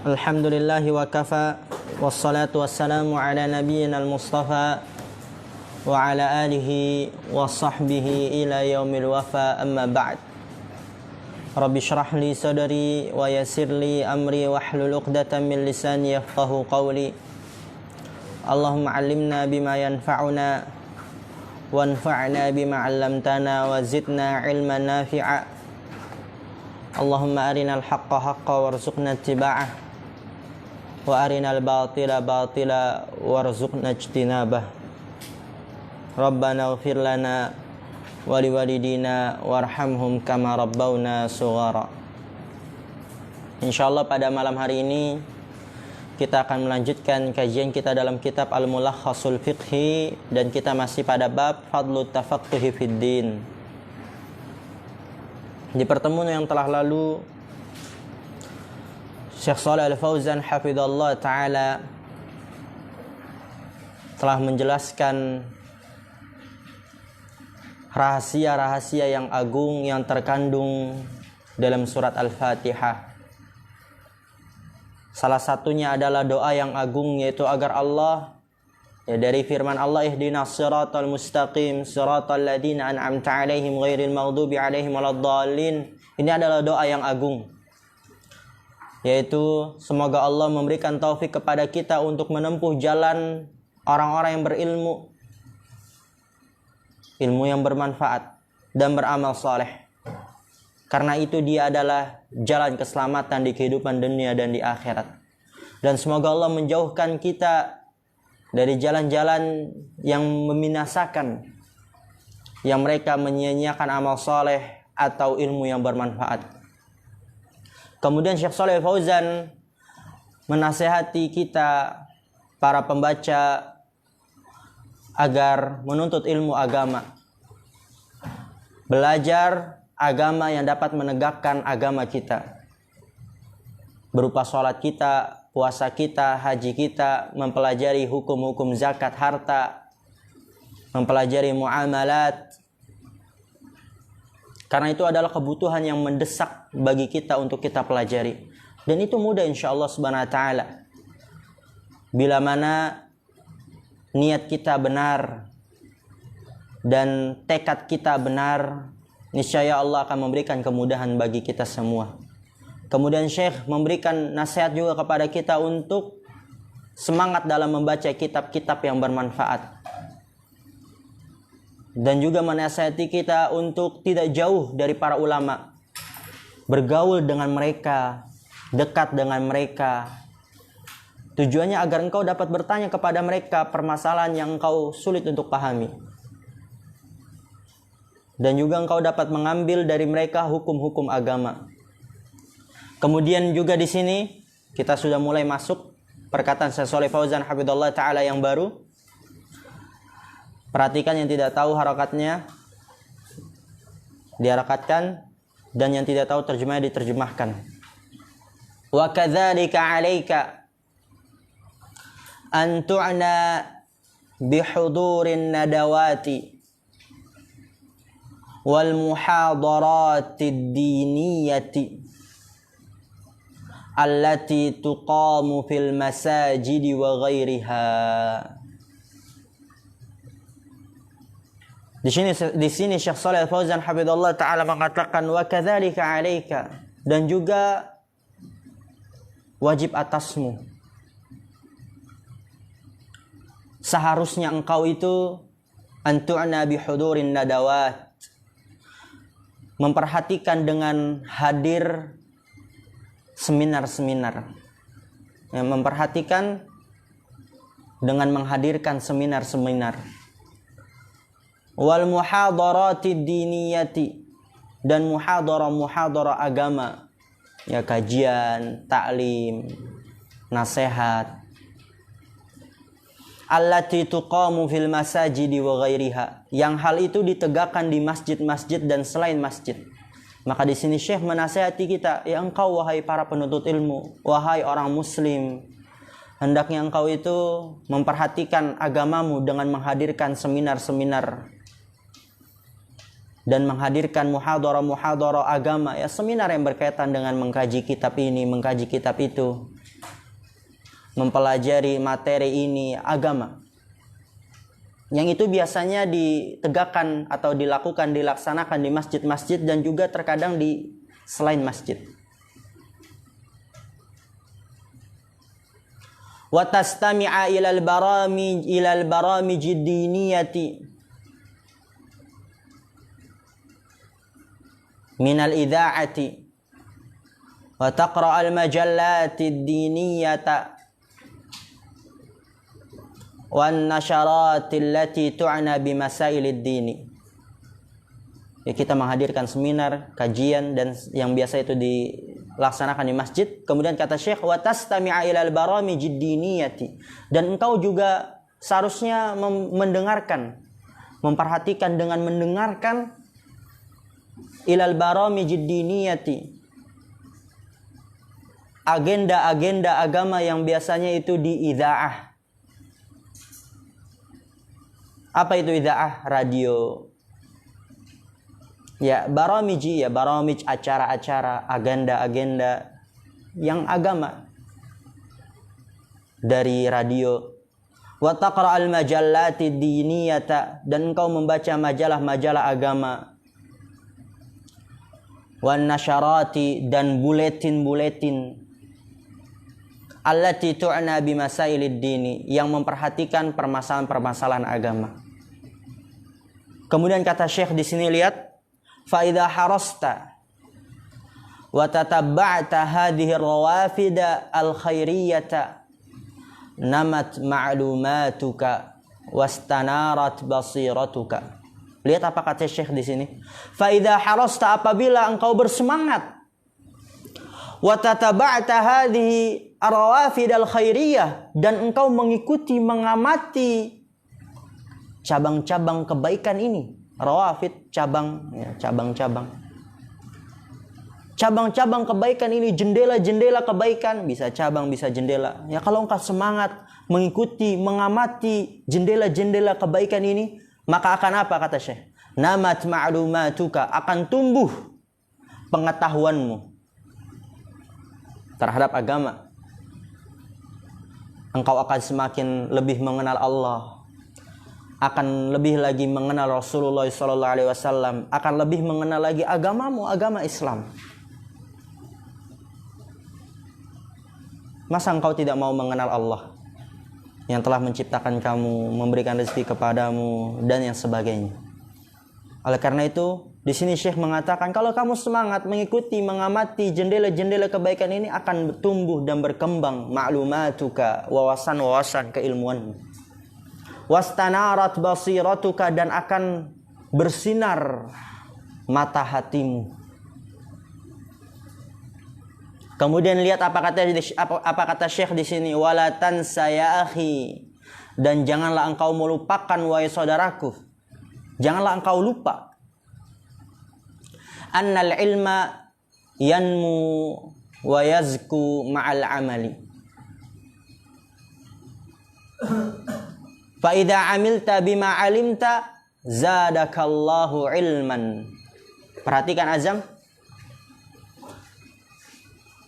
Alhamdulillahi wa kafa, wassalatu wassalamu ala nabiyyina al-mustafa wa ala alihi wa sahbihi ila yaumil wafa, amma ba'd. Rabbi shrah li sadri wa yassir li amri wahlul 'uqdatam min lisani yafqahu qawli. Allahumma 'allimna bima yanfa'una wanfa'na bima 'allamtana wa zidna 'ilman nafi'a. Allahumma arinal haqqa haqqa warzuqna ittiba'ah wa arinal batila batila warzuqna ijtinabah. Rabbana ighfir lana wa liwalidina warhamhum kama rabbawna sughara. Insyaallah pada malam hari ini kita akan melanjutkan kajian kita dalam kitab Al-Mulakhasul Fiqhi, dan kita masih pada bab Fadlut Tafaqquhi fid Din. Di pertemuan yang telah lalu, Syekh Shalih Al-Fauzan hafizallahu ta'ala telah menjelaskan rahasia-rahasia yang agung yang terkandung dalam surat Al-Fatihah. Salah satunya adalah doa yang agung, yaitu agar Allah, dari firman Allah, ihdinas siratal mustaqim siratal ladzina an'amta 'alaihim ghairil maghdubi 'alaihim waladdallin. Ini adalah doa yang agung, yaitu semoga Allah memberikan taufik kepada kita untuk menempuh jalan orang-orang yang berilmu, ilmu yang bermanfaat dan beramal saleh. Karena itu dia adalah jalan keselamatan di kehidupan dunia dan di akhirat. Dan semoga Allah menjauhkan kita dari jalan-jalan yang membinasakan, yang mereka menyia-nyiakan amal saleh atau ilmu yang bermanfaat. Kemudian Syekh Shalih Al-Fauzan menasihati kita para pembaca agar menuntut ilmu agama, belajar agama yang dapat menegakkan agama kita, berupa sholat kita, puasa kita, haji kita, mempelajari hukum-hukum zakat harta, mempelajari muamalat. Karena itu adalah kebutuhan yang mendesak bagi kita untuk kita pelajari. Dan itu mudah insyaallah subhanahu wa ta'ala, bila mana niat kita benar dan tekad kita benar, niscaya Allah akan memberikan kemudahan bagi kita semua. Kemudian Syekh memberikan nasihat juga kepada kita untuk semangat dalam membaca kitab-kitab yang bermanfaat, dan juga menasihati kita untuk tidak jauh dari para ulama, bergaul dengan mereka, dekat dengan mereka. Tujuannya agar engkau dapat bertanya kepada mereka permasalahan yang engkau sulit untuk pahami, dan juga engkau dapat mengambil dari mereka hukum-hukum agama. Kemudian juga di sini kita sudah mulai masuk perkataan Syekh Shalih Fauzan hafizallahu ta'ala yang baru. Perhatikan, yang tidak tahu harakatnya diharakatkan, dan yang tidak tahu terjemahnya diterjemahkan. Wa kadzalika 'alaika an tu'na bihudurin nadawati wal muhadaratid diniyati allati tuqamu fil masajidi wa ghairiha. Di sini Syekh Shalih Al-Fauzan hafizallahu ta'ala mengatakan wa kadzalika 'alaika, dan juga wajib atasmu, seharusnya engkau itu antu'na bihudurin nadawat, memperhatikan dengan hadir seminar-seminar, memperhatikan dengan menghadirkan seminar-seminar. Wal muhadaratid diniyati, dan muhadarah agama, ya kajian, taklim, nasihat. Allati tuqamu fil masajidi wa ghairiha, yang hal itu ditegakkan di masjid-masjid dan selain masjid. Maka di sini Syekh menasihati kita, ya engkau wahai para penuntut ilmu, wahai orang muslim, hendaknya engkau itu memperhatikan agamamu dengan menghadirkan seminar-seminar dan menghadirkan muhadharah-muhadharah agama, ya seminar yang berkaitan dengan mengkaji kitab ini, mengkaji kitab itu, mempelajari materi ini agama. Yang itu biasanya ditegakkan atau dilaksanakan di masjid-masjid dan juga terkadang di selain masjid. Wa tastami'a ilal baramij ad-diniyati minal idha'ati wa taqra' al-majallati ad-diniyata wan nasharati allati tu'na bi masailid dini. Ya, kita menghadirkan seminar, kajian dan yang biasa itu dilaksanakan di masjid. Kemudian kata Syekh, wa tastami'a ilal baramijid diniyati, dan engkau juga seharusnya mendengarkan, memperhatikan dengan mendengarkan ilal baramijid diniyati, agenda-agenda agama yang biasanya itu di idha'ah. Apa itu idha'ah? Radio. Ya, baramiji, ya baramij, acara-acara, agenda-agenda yang agama dari radio. Wa taqra' al-majallati diniyata, dan engkau membaca majalah-majalah agama. Wan nasyarati, dan buletin-buletin allati tu'na bi masailid dini, yang memperhatikan permasalahan-permasalahan agama. Kemudian kata Syekh di sini, lihat, fa idza harasta wa tatabba'ta hadhihi ar-rawafid al-khairiyyata namat ma'lumatuka wastanarat basiratuka. Lihat apa kata Syekh di sini. Fa idza harasta, apabila engkau bersemangat, wa tataba'ta hadhihi ar-rawafid al-khairiyah, dan engkau mengikuti, mengamati cabang-cabang kebaikan ini. Rawafid, cabang, ya, cabang-cabang. Cabang-cabang kebaikan ini, jendela-jendela kebaikan, bisa cabang, bisa jendela. Ya, kalau engkau semangat mengikuti, mengamati jendela-jendela kebaikan ini, maka akan apa kata Syekh? Namat ma'lumatuka, akan tumbuh pengetahuanmu terhadap agama. Engkau akan semakin lebih mengenal Allah, akan lebih lagi mengenal Rasulullah SAW, akan lebih mengenal lagi agamamu, agama Islam. Masa engkau tidak mau mengenal Allah yang telah menciptakan kamu, memberikan rezeki kepadamu, dan yang sebagainya. Oleh karena itu, di sini Syekh mengatakan, kalau kamu semangat mengikuti, mengamati jendela-jendela kebaikan ini, akan tumbuh dan berkembang ma'lumatuka, wawasan-wawasan keilmuanmu. Wastanarat basiratuka, dan akan bersinar mata hatimu. Kemudian lihat apa kata Syekh di sini, wala tansa ya akhi, dan janganlah engkau melupakan wahai saudaraku, janganlah engkau lupa, annal ilma yanmu wa yazku ma'al amali. Fa idza amilta bima alimta zadakallahu ilman. Perhatikan azam.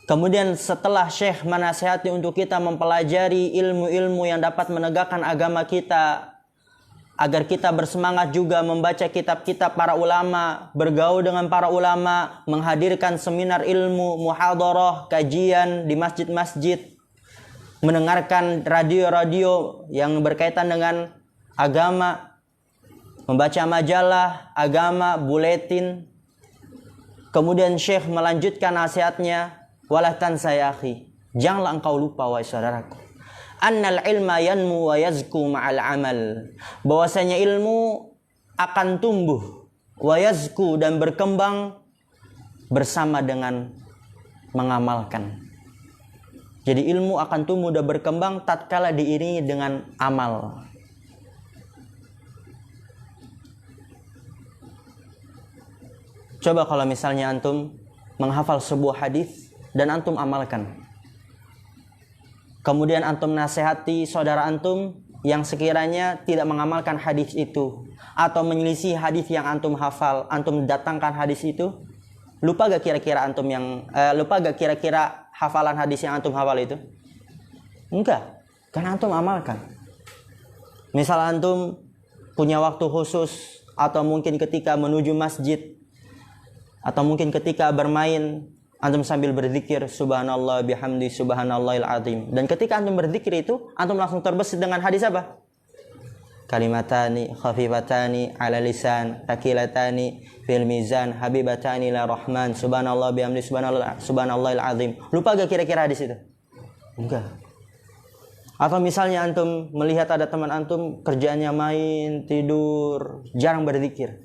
Kemudian setelah Syekh menasihati untuk kita mempelajari ilmu-ilmu yang dapat menegakkan agama kita, agar kita bersemangat juga membaca kitab-kitab para ulama, bergaul dengan para ulama, menghadirkan seminar ilmu, muhadharah, kajian di masjid-masjid, mendengarkan radio-radio yang berkaitan dengan agama, membaca majalah agama, buletin. Kemudian Syekh melanjutkan nasihatnya, wala tansa ya akhi, janganlah engkau lupa wahai saudaraku, annal ilma yanmu wa yazku ma'al amal, bahwasanya ilmu akan tumbuh, wa yazku, dan berkembang bersama dengan mengamalkan. Jadi ilmu akan tumbuh dan berkembang tatkala diiringi dengan amal. Coba kalau misalnya antum menghafal sebuah hadis dan antum amalkan, kemudian antum nasihati saudara antum yang sekiranya tidak mengamalkan hadis itu atau menyelisih hadis yang antum hafal, antum datangkan hadis itu, lupa gak kira-kira hafalan hadis yang antum hafal itu? Enggak, karena antum amalkan. Misal antum punya waktu khusus, atau mungkin ketika menuju masjid, atau mungkin ketika bermain, antum sambil berzikir subhanallah bihamdi subhanallahil azim. Dan ketika antum berzikir itu, antum langsung terbesit dengan hadis apa? Kalimatani khafifatani ala lisan takilatani fil mizan habibatani la rahman subhanallah bihamdi subhanallahil azim. Lupa gak kira-kira hadis itu? Enggak. Atau misalnya antum melihat ada teman antum kerjaannya main, tidur, jarang berzikir.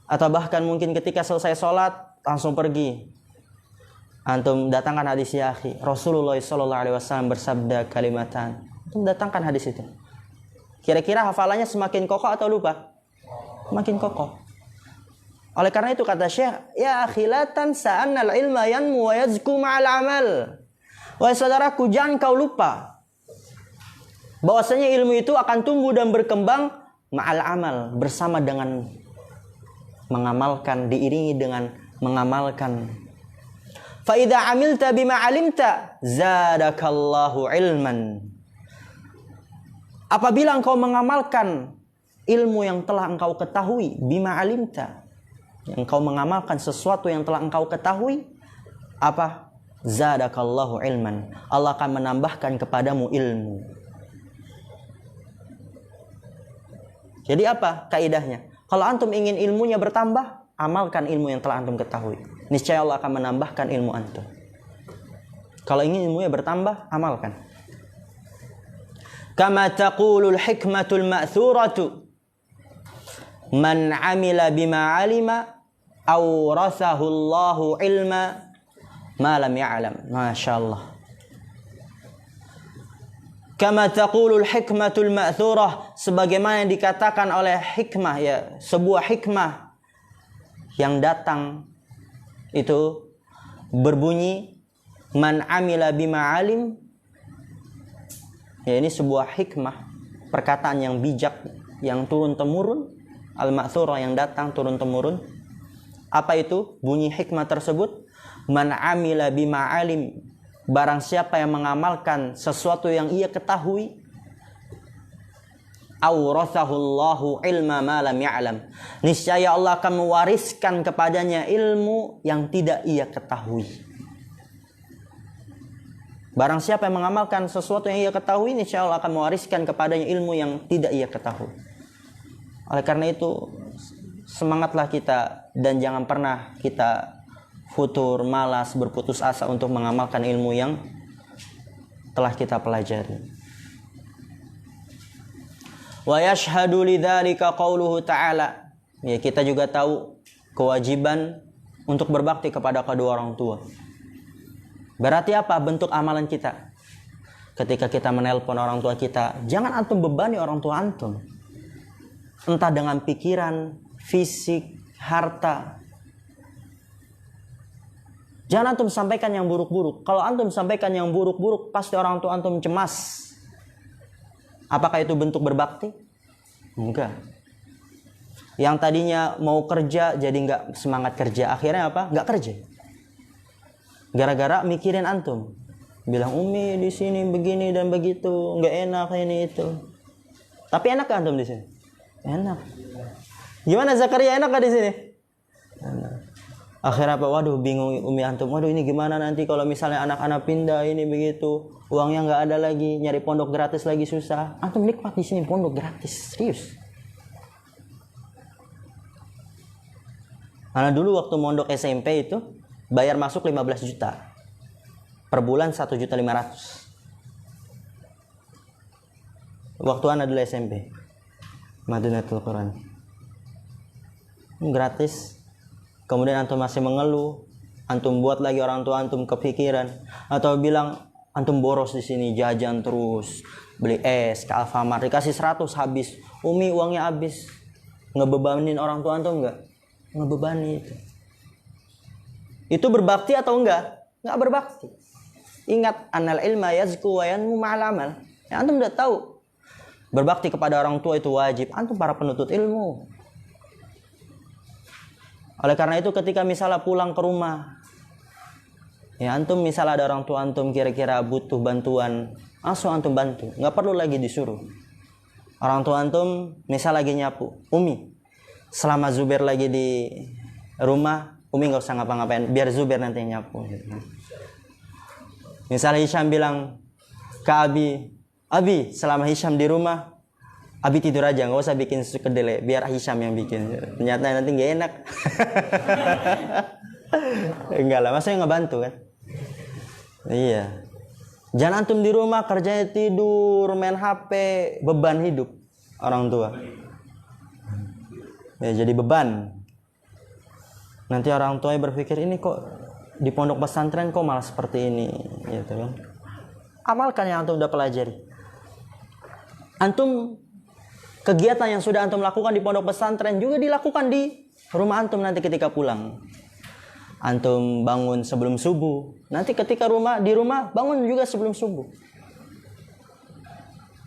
Atau bahkan mungkin ketika selesai sholat langsung pergi. Antum datangkan hadis ya akhi, Rasulullah SAW bersabda kalimatan. Antum datangkan hadis itu. Kira-kira hafalannya semakin kokoh atau lupa? Semakin kokoh. Oleh karena itu kata Syekh, ya akhi la tansa annal ilma yanmu wa yazku ma'al amal. Wahai saudaraku, jangan kau lupa bahwasanya ilmu itu akan tumbuh dan berkembang ma'al amal, bersama dengan mengamalkan, diiringi dengan mengamalkan. Fa idza amilta bima alimta zadakallahu ilman. Apabila engkau mengamalkan ilmu yang telah engkau ketahui, bima alimta, engkau mengamalkan sesuatu yang telah engkau ketahui, apa? Zadakallahu ilman. Allah akan menambahkan kepadamu ilmu. Jadi apa kaidahnya? Kalau antum ingin ilmunya bertambah, amalkan ilmu yang telah antum ketahui. Niscaya Allah akan menambahkan ilmu antum. Kalau ingin ilmunya bertambah, amalkan. Kama taqulul hikmatul ma'thuratu man amila bima alima awrathahu Allahu ilma ma lam ya'lam. Masyaallah. Kama taqulul hikmatul ma'thurah, sebagaimana yang dikatakan oleh hikmah, ya, sebuah hikmah yang datang itu berbunyi man amila bima alim. Ya, ini sebuah hikmah, perkataan yang bijak yang turun temurun, al-ma'thurah yang datang turun temurun. Apa itu bunyi hikmah tersebut? Man amila bima alim, barang siapa yang mengamalkan sesuatu yang ia ketahui, awrathahullahu ilma ma lam ya'lam, niscaya Allah akan mewariskan kepadanya ilmu yang tidak ia ketahui. Barang siapa yang mengamalkan sesuatu yang ia ketahui, niscaya Allah akan mewariskan kepadanya ilmu yang tidak ia ketahui. Oleh karena itu, semangatlah kita dan jangan pernah kita futur, malas, berputus asa untuk mengamalkan ilmu yang telah kita pelajari. Wa yashhadu lidzalika qauluhu ta'ala. Ya, kita juga tahu kewajiban untuk berbakti kepada kedua orang tua. Berarti apa bentuk amalan kita? Ketika kita menelpon orang tua kita, jangan antum bebani orang tua antum. Entah dengan pikiran, fisik, harta. Jangan antum sampaikan yang buruk-buruk. Kalau antum sampaikan yang buruk-buruk, pasti orang tua antum cemas. Apakah itu bentuk berbakti? Enggak. Yang tadinya mau kerja jadi enggak semangat kerja. Akhirnya apa? Enggak kerja. Gara-gara mikirin antum. Bilang Umi di sini begini dan begitu, enggak enak ini itu. Tapi enak kan antum di sini? Enak. Gimana Zakaria, enak gak di sini? Enak. Akhirnya apa? Waduh, bingung Umi antum. Waduh, ini gimana nanti kalau misalnya anak-anak pindah ini begitu, uangnya nggak ada lagi, nyari pondok gratis lagi susah. Antum nikmat di sini pondok gratis, serius. Karena dulu waktu mondok SMP itu bayar masuk 15 juta. Per bulan 1.500.000. Waktu anak dulu SMP. Madinatul Quran. Gratis. Kemudian antum masih mengeluh, antum buat lagi orang tua antum kepikiran, atau bilang antum boros di sini, jajan terus, beli es ke Alfamart, dikasih 100 habis, Umi uangnya habis. Ngebebanin orang tua antum enggak? Ngebebani itu. Itu berbakti atau enggak? Enggak berbakti. Ingat, annal ilma yazku wa yanmu ma'al amal. Ya, antum udah tahu Berbakti kepada orang tua itu wajib. Antum para penuntut ilmu. Oleh karena itu ketika misalnya pulang ke rumah, ya antum misalnya ada orang tua antum kira-kira butuh bantuan, langsung antum bantu, nggak perlu lagi disuruh. Orang tua antum misal lagi nyapu, Umi, selama Zubair lagi di rumah, Umi nggak usah ngapa-ngapain, biar Zubair nanti yang nyapu. Misalnya Hisham bilang ke Abi, selama Hisham di rumah, Abi tidur aja, nggak usah bikin susu kedelai, biar Hisham yang bikin. Ternyata nanti nggak enak. Enggak lah, maksudnya ngebantu kan? Iya. Jangan antum di rumah kerjanya tidur, main HP, beban hidup orang tua. Ya, jadi beban. Nanti orang tuanya berpikir ini kok di pondok pesantren kok malah seperti ini, gitu kan? Amalkan yang antum udah pelajari. Antum kegiatan yang sudah antum lakukan di pondok pesantren juga dilakukan di rumah antum nanti ketika pulang. Antum bangun sebelum subuh. Nanti ketika di rumah bangun juga sebelum subuh.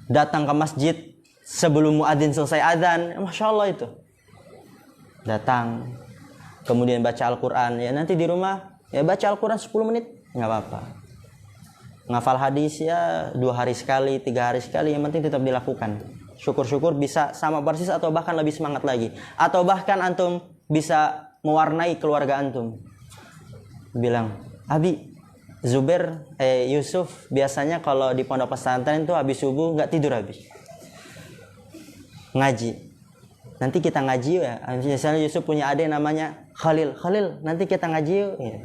Datang ke masjid sebelum muadzin selesai adzan, Masya Allah itu. Datang, kemudian baca Al-Quran. Ya nanti di rumah ya baca Al-Quran 10 menit, nggak apa-apa. Ngafal hadis ya 2 hari sekali, 3 hari sekali, yang penting tetap dilakukan. Syukur-syukur bisa sama persis atau bahkan lebih semangat lagi. Atau bahkan antum bisa mewarnai keluarga antum. Bilang, Abi, Yusuf biasanya kalau di pondok pesantren itu habis subuh nggak tidur habis. Ngaji. Nanti kita ngaji ya. Misalnya Yusuf punya adik namanya Khalil, nanti kita ngaji yuk. Ya.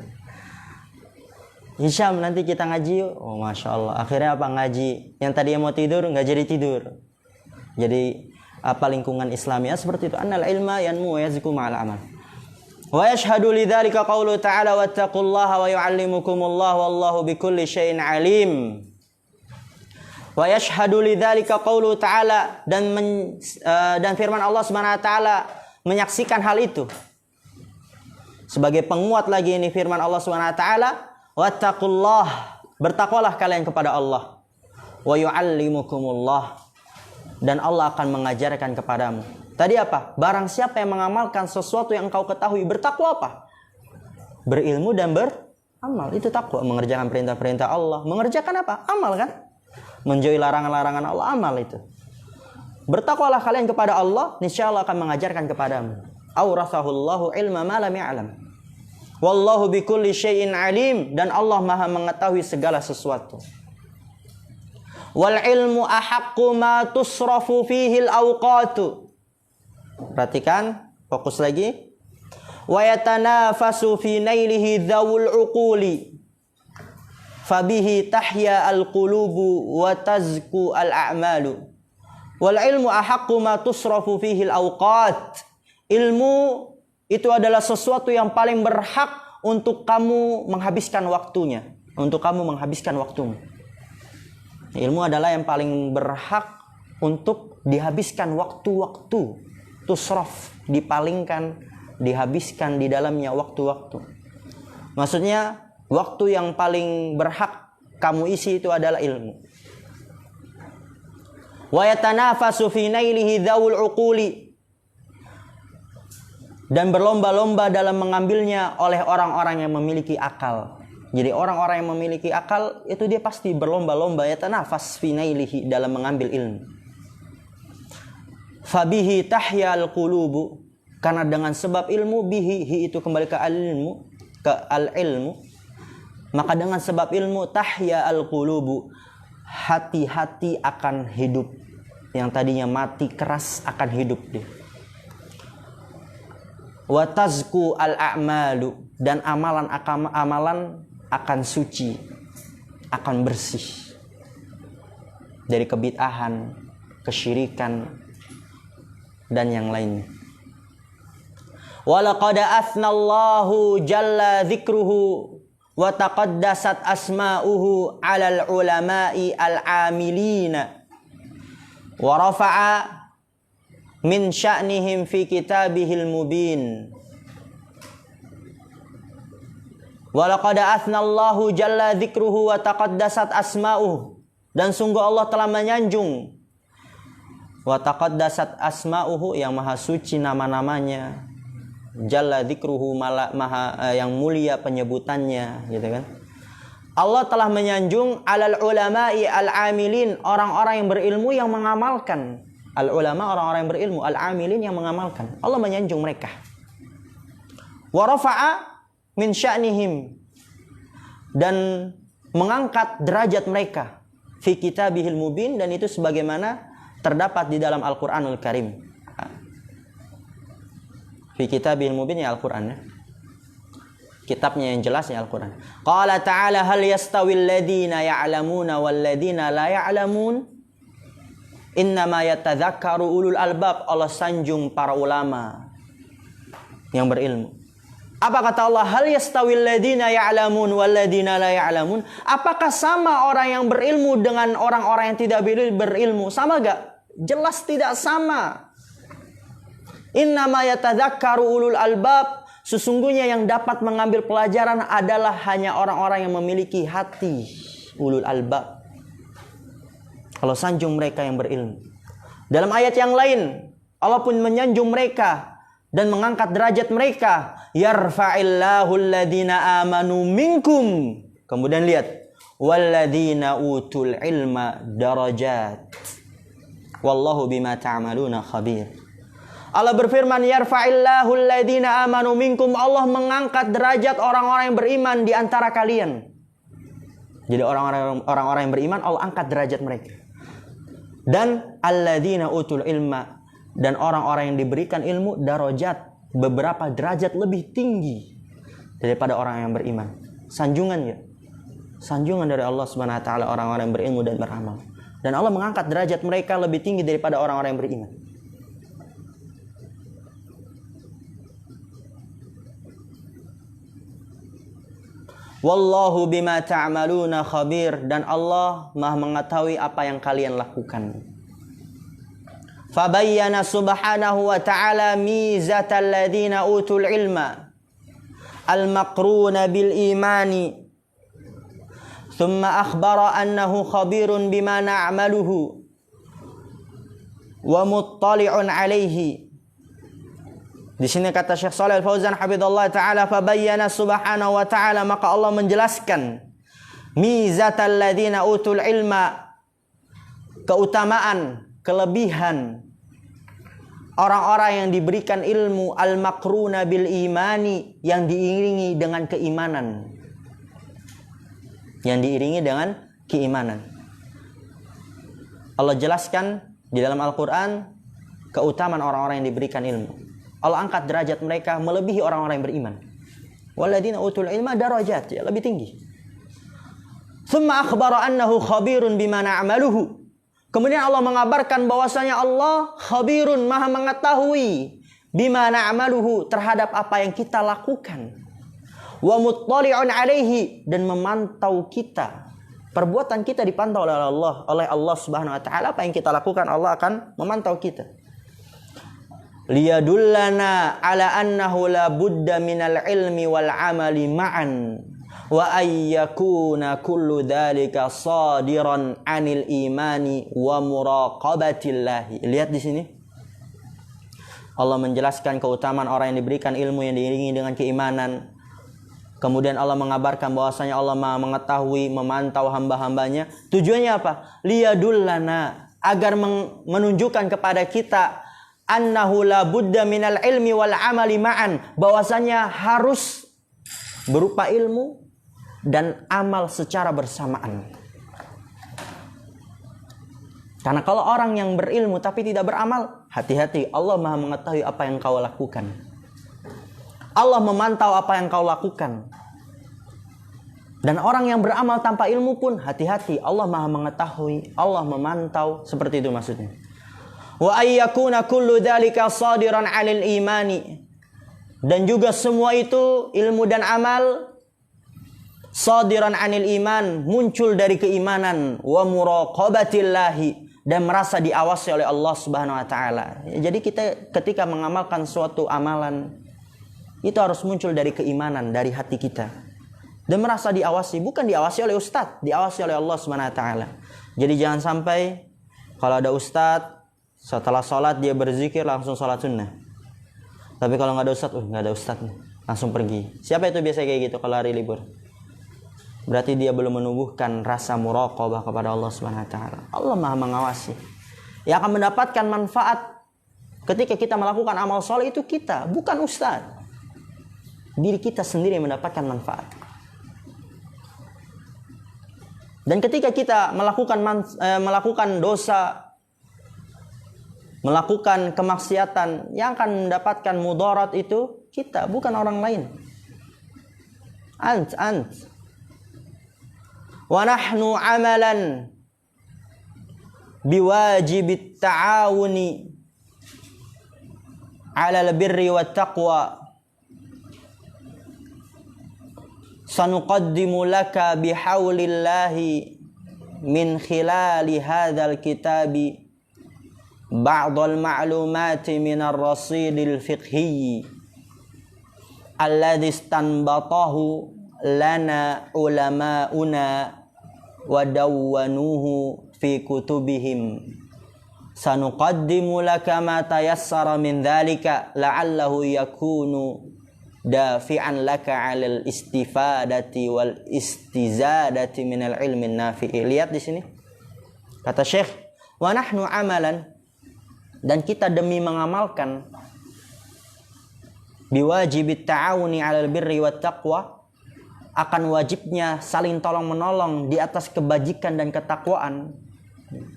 Hisham, nanti kita ngaji yuk. Oh Masya Allah. Akhirnya apa ngaji? Yang tadinya mau tidur nggak jadi tidur. Jadi apa lingkungan Islamnya seperti itu. Annal ilma yanmu wa yazku ma'al amal. Wa yashhadu lidzalika qaulu ta'ala wattaqullaha wa yu'allimukumullah wallahu bikulli syai'in alim. Wa yashhadu lidzalika qaulu ta'ala dan firman Allah Subhanahu wa taala menyaksikan hal itu. Sebagai penguat lagi ini firman Allah Subhanahu wa taala, wattaqullah, bertakwalah kalian kepada Allah. Wa yu'allimukumullah, dan Allah akan mengajarkan kepadamu. Tadi apa? Barang siapa yang mengamalkan sesuatu yang engkau ketahui, bertakwa apa? Berilmu dan beramal. Itu takwa, mengerjakan perintah-perintah Allah. Mengerjakan apa? Amal kan? Menjauhi larangan-larangan Allah, amal itu. Bertakwalah kalian kepada Allah, niscaya Allah akan mengajarkan kepadamu. Aurathahullahu ilma ma lam ya'lam. Wallahu bikulli syai'in alim, dan Allah Maha mengetahui segala sesuatu. Wal ilmu ahaqqu ma tusrafu fihi al-awqatu. Perhatikan, fokus lagi. Wa yatanafasu fi nailihi dzawul uquli. Fabihi tahya al-qulubu wa tazku al-a'malu. Wal ilmu ahaqqu ma tusrafu fihi al-awqat. Ilmu itu adalah sesuatu yang paling berhak untuk kamu menghabiskan waktunya, untuk kamu menghabiskan waktumu. Ilmu adalah yang paling berhak untuk dihabiskan waktu-waktu. Tusraf, dipalingkan, dihabiskan di dalamnya waktu-waktu. Maksudnya, waktu yang paling berhak kamu isi itu adalah ilmu. Wa yatanafasu fi nailihi dzawul uquli, dan berlomba-lomba dalam mengambilnya oleh orang-orang yang memiliki akal. Jadi orang-orang yang memiliki akal itu dia pasti berlomba-lomba yatanafas fi nailihi, dalam mengambil ilmu. Fabihi tahyal qulubu, karena dengan sebab ilmu, bihi itu kembali ke al-ilmu, maka dengan sebab ilmu tahya al-qulubu, hati-hati akan hidup. Yang tadinya mati keras akan hidup dia. Wa tazku al-a'malu, dan amalan akan suci, akan bersih dari kebid'ahan, kesyirikan, dan yang lainnya. Walaqad athnallahu jalla dzikruhu wa taqaddasat asma'uhu 'alal ulama'i al-'amilina wa rafa'a min sya'nihim fi kitabihil mubin. Walaqad athnallahu jalla dzikruhu wa taqaddasat asma'uhu, dan sungguh Allah telah menyanjung wa taqaddasat asma'uhu, yang maha suci nama-namanya, jalla dzikruhu, maha yang mulia penyebutannya, gitu kan. Allah telah menyanjung alal ulama'i al-amilin, orang-orang yang berilmu yang mengamalkan. Al-ulama, orang-orang yang berilmu, al-amilin, yang mengamalkan. Allah menyanjung mereka. Wa rafa'a min sya'nihim, dan mengangkat derajat mereka fi kitabihil mubin, dan itu sebagaimana terdapat di dalam Al-Qur'anul Karim. Fi kitabihil mubin, ya Al-Qur'an, ya. Kitabnya yang jelas, ya Al-Qur'an. Qala ta'ala hal yastawil ladina ya'lamuna wal ladina la ya'lamun innama yatadzakkaru ulul albab. Allah sanjung para ulama yang berilmu. Apa kata Allah? Hal yastawil ladina ya'lamun wal ladina la ya'lamun. Apakah sama orang yang berilmu dengan orang-orang yang tidak berilmu? Sama gak? Jelas tidak sama. Innama yatadzakkaru ulul albab. Sesungguhnya yang dapat mengambil pelajaran adalah hanya orang-orang yang memiliki hati, ulul albab. Allah sanjung mereka yang berilmu. Dalam ayat yang lain, Allah pun menyanjung mereka dan mengangkat derajat mereka. Yarfa'illahu alladhina amanu minkum. Kemudian lihat, walladhina utul ilma darajat. Wallahu bima ta'maluna khabir. Allah berfirman, yarfa'illahu alladhina amanu minkum. Allah mengangkat derajat orang-orang yang beriman di antara kalian. Jadi orang-orang yang beriman, Allah angkat derajat mereka. Dan alladzina utul ilma, dan orang-orang yang diberikan ilmu, darajat, beberapa derajat lebih tinggi daripada orang yang beriman. Sanjungan, ya. Sanjungan dari Allah Subhanahu wa taala orang-orang yang berilmu dan beramal. Dan Allah mengangkat derajat mereka lebih tinggi daripada orang-orang yang beriman. Wallahu bima ta'maluna khabir, dan Allah Maha mengetahui apa yang kalian lakukan. Fabayyana subhanahu wa ta'ala mizatal ladzina utul ilma al-maqruna bil imani. Thumma akhbara annahu khabirun bima na'maluhu wa muttali'un alaihi. Di sini kata Syekh Shalih Al-Fauzan hafizallahu taala, fabayyana subhanahu wa taala, maka Allah menjelaskan mizatal ladzina utul ilma, keutamaan, kelebihan orang-orang yang diberikan ilmu, al-maqruna bil imani, yang diiringi dengan keimanan. Yang diiringi dengan keimanan. Allah jelaskan di dalam Al-Quran keutamaan orang-orang yang diberikan ilmu. Allah angkat derajat mereka melebihi orang-orang yang beriman. Walladzina utul ilma darajat, ya, lebih tinggi. Tsumma akhbara annahu khabirun bima na'maluhu. Kemudian Allah mengabarkan bahwasanya Allah khabirun, maha mengetahui, bima na'maluhu, terhadap apa yang kita lakukan. Wa muttali'un alaihi, dan memantau kita. Perbuatan kita dipantau oleh Allah Subhanahu wa taala. Apa yang kita lakukan, Allah akan memantau kita. Liyadullana ala annahu la budda minal ilmi wal amali ma'an wa ayyakuna kullu dhalika sadiran anil imani wa muraqabatillahi. Lihat di sini. Allah menjelaskan keutamaan orang yang diberikan ilmu yang diiringi dengan keimanan. Kemudian Allah mengabarkan bahwasanya Allah Maha mengetahui, memantau hamba-hambanya. Tujuannya apa? Liyadullana, agar menunjukkan kepada kita annahu la budda minal ilmi wal amali ma'an, bahwasanya harus berupa ilmu dan amal secara bersamaan. Karena kalau orang yang berilmu tapi tidak beramal, hati-hati, Allah Maha mengetahui apa yang kau lakukan. Allah memantau apa yang kau lakukan. Dan orang yang beramal tanpa ilmu pun hati-hati, Allah Maha mengetahui, Allah memantau, seperti itu maksudnya. Wa ayyakuna kullu dzalika shadiran 'alil imani. Dan juga semua itu, ilmu dan amal, shadiran 'anil iman, muncul dari keimanan, wa muraqabatillahi, dan merasa diawasi oleh Allah Subhanahu wa taala. Jadi kita ketika mengamalkan suatu amalan, itu harus muncul dari keimanan, dari hati kita. Dan merasa diawasi, bukan diawasi oleh ustadz, diawasi oleh Allah Subhanahu wa taala. Jadi jangan sampai kalau ada ustadz Setelah sholat dia berzikir langsung sholat sunnah. Tapi kalau nggak ada ustadz, nggak ada ustadz nih, langsung pergi. Siapa itu biasa kayak gitu kalau hari libur? Berarti dia belum menumbuhkan rasa muraqabah kepada Allah Subhanahu wa taala. Allah Maha mengawasi. Yang akan mendapatkan manfaat ketika kita melakukan amal soleh itu kita, bukan ustadz. Diri kita sendiri yang mendapatkan manfaat. Dan ketika kita melakukan dosa, melakukan kemaksiatan, yang akan mendapatkan mudarat itu kita, bukan orang lain. Ant. Wa nahnu amalan biwajibit ta'awuni 'alal birri wat taqwa sanuqaddimu laka bihaulillahi min khilali hadzal kitabi ba'dal ma'lumati minar rasidil fiqhi alladhi istanbatahu lana ulama'una wa dawwanuhu fi kutubihim sanuqaddimu laka ma tayassara min dhalika la'allahu yakunu dafi'an laka 'alal istifadati wal istizadati minal ilmi nafi'i. Lihat di sini. Kata Syekh, wa nahnu amalan, dan kita demi mengamalkan biwajibit ta'awuni 'alal birri wat taqwa, akan wajibnya saling tolong-menolong di atas kebajikan dan ketakwaan.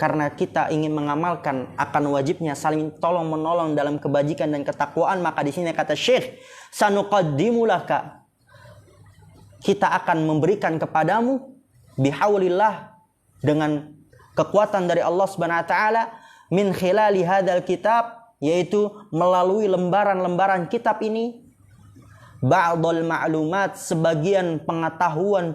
Karena kita ingin mengamalkan akan wajibnya saling tolong-menolong dalam kebajikan dan ketakwaan, maka di sini kata Syekh, sanuqaddimu laka, kita akan memberikan kepadamu bihaulillah, dengan kekuatan dari Allah Subhanahu wa taala, min khilali hadzal kitab, yaitu melalui lembaran-lembaran kitab ini, ba'dal ma'lumat, sebagian pengetahuan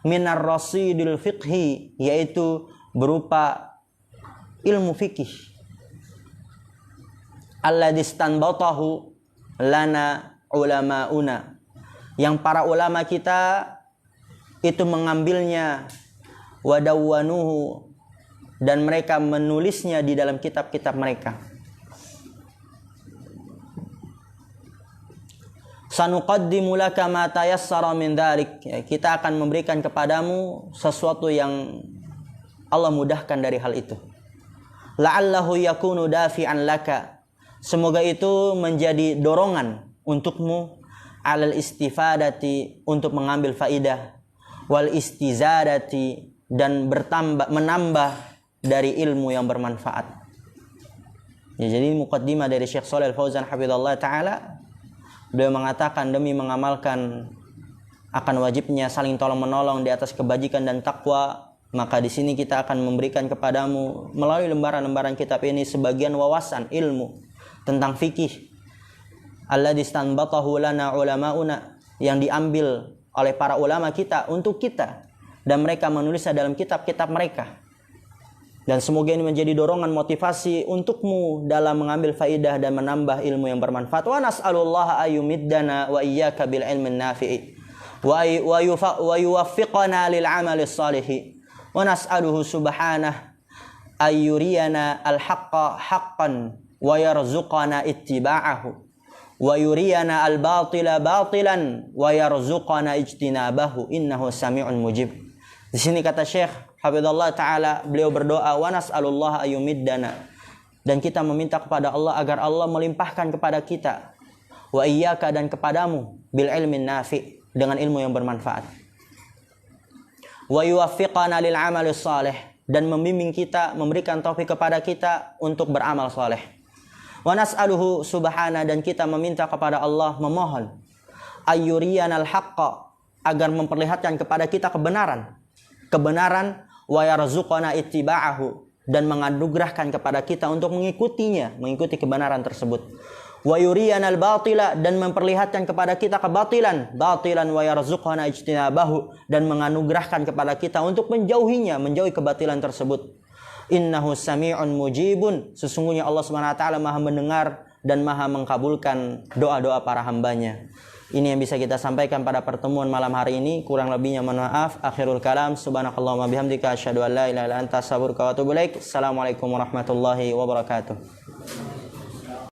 minar rasidil fiqhi, yaitu berupa ilmu fikih, alladzi istanbatahu lana ulama'una, yang para ulama kita itu mengambilnya, wadawwanuhu, dan mereka menulisnya di dalam kitab-kitab mereka. Sanuqaddimu laka ma tayassara min dzalik, kita akan memberikan kepadamu sesuatu yang Allah mudahkan dari hal itu. La'allahu yakunu dafi'an laka, semoga itu menjadi dorongan untukmu, alal istifadati, untuk mengambil faidah, wal istizadati, dan menambah dari ilmu yang bermanfaat. Ya, jadi muqaddimah dari Syekh Shalih Al-Fauzan hafizallahu taala, beliau mengatakan demi mengamalkan akan wajibnya saling tolong-menolong di atas kebajikan dan takwa, maka di sini kita akan memberikan kepadamu melalui lembaran-lembaran kitab ini sebagian wawasan ilmu tentang fikih, alladzi istanbatahu lana ulama'una, yang diambil oleh para ulama kita untuk kita, dan mereka menulisnya dalam kitab-kitab mereka. Dan semoga ini menjadi dorongan motivasi untukmu dalam mengambil faidah dan menambah ilmu yang bermanfaat. Wa nas'alullaha ayyumiddana wa iyyaka bil ilmin nafi'i wa yuwaffiqana lil amali shalihi. Wa nas'aluhu subhanahu ayyuriyana al-haqqa haqqan wa yarzuqana ittiba'ahu wa yuriyana al-batila batilan wa yarzuqana ijtinabahu innahu sami'un mujib. Di sini kata Syekh hafizallahu taala, beliau berdoa, wa nas'alullaha ayyumiddana, dan kita meminta kepada Allah agar Allah melimpahkan kepada kita, wa iyyaka, dan kepadamu, bil ilmin nafi', dengan ilmu yang bermanfaat, wa yuwaffiqana lil amali shalih, dan membimbing kita, memberikan taufik kepada kita untuk beramal saleh. Wa nas'aluhu subhana, dan kita meminta kepada Allah, memohon, ayyuriyanal haqqa, agar memperlihatkan kepada kita kebenaran, wa yarzuqana ittiba'ahu, dan menganugerahkan kepada kita untuk mengikutinya, mengikuti kebenaran tersebut. Wa yuriyanal batila, dan memperlihatkan kepada kita kebatilan, batilan wa yarzuqana ijtinabahu, dan menganugerahkan kepada kita untuk menjauhinya, menjauhi kebatilan tersebut. Innahu sami'un mujibun, sesungguhnya Allah Subhanahu wa taala Maha mendengar dan Maha mengkabulkan doa-doa para hambanya. Ini yang bisa kita sampaikan pada pertemuan malam hari ini. Kurang lebihnya mohon maaf. Akhirul kalam. Subhanakallahumma bihamdika asyhadu an la ilaha illa anta astaghfiruka wa atubu ilaik. Assalamualaikum warahmatullahi wabarakatuh.